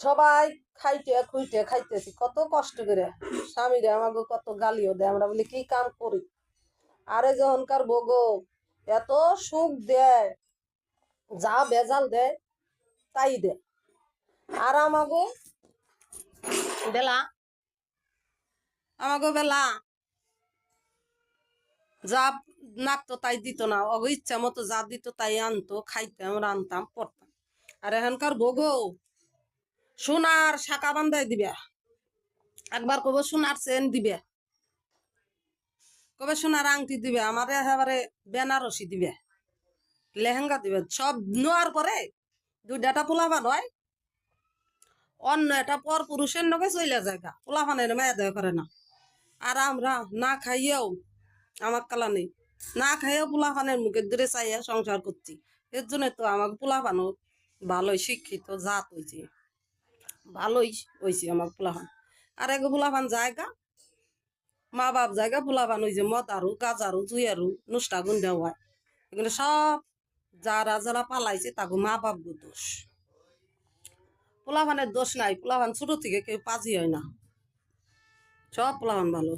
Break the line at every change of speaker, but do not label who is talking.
সবাই খাইতে খুইতে খাইতেছি কত কষ্ট করে স্বামীরে আমাকে কত গালিও দেয় আমরা বলি কি কাম করি আরে যখনকার ভোগো এত সুখ দেয় যা বেজাল দেয় তাই দেয় আর আমাকে বেলা যা নাকতো তাই দিত না অগ ইচ্ছা মতো যা দিত তাই আনতো খাইতাম রানতাম পড়তাম আর এখনকার ভোগো সোনার শাখা বান্ধাই দিবে একবার কব সোনার চেন দিবে কবে সোনার আংটি দিবে আমার একেবারে বেনারসি দিবে লেহেঙ্গা দিবে সব নেওয়ার পরে দুইটা পোলাপান হয় অন্য একটা পর পুরুষের নগে চলে যায় পোলাপানের মেয়ে দেয় করে না আর আমরা না খাইয়েও আমার কালা নেই না খাইয়েও পোলাপানের মুখের দূরে চাইয়া সংসার করছি এর জন্য তো আমাকে পোলাপানও ভালোই শিক্ষিত জাত হয়েছে ভালোই হয়েছে আমার পোলাপান আর এগো পোলাপান জায়গা মা বাপ জায়গা পোলাপান ওই যে মদারু গাজারু জুয়ারু নুষ্টা গুন্ডা হয় এগুলো সব যারা যারা পালাইছে তাকে মা বাপ দোষ পোলাপানের দোষ নাই পোলাপান ছোট থেকে কেউ পাজি হয় না সব পোলাপান ভালো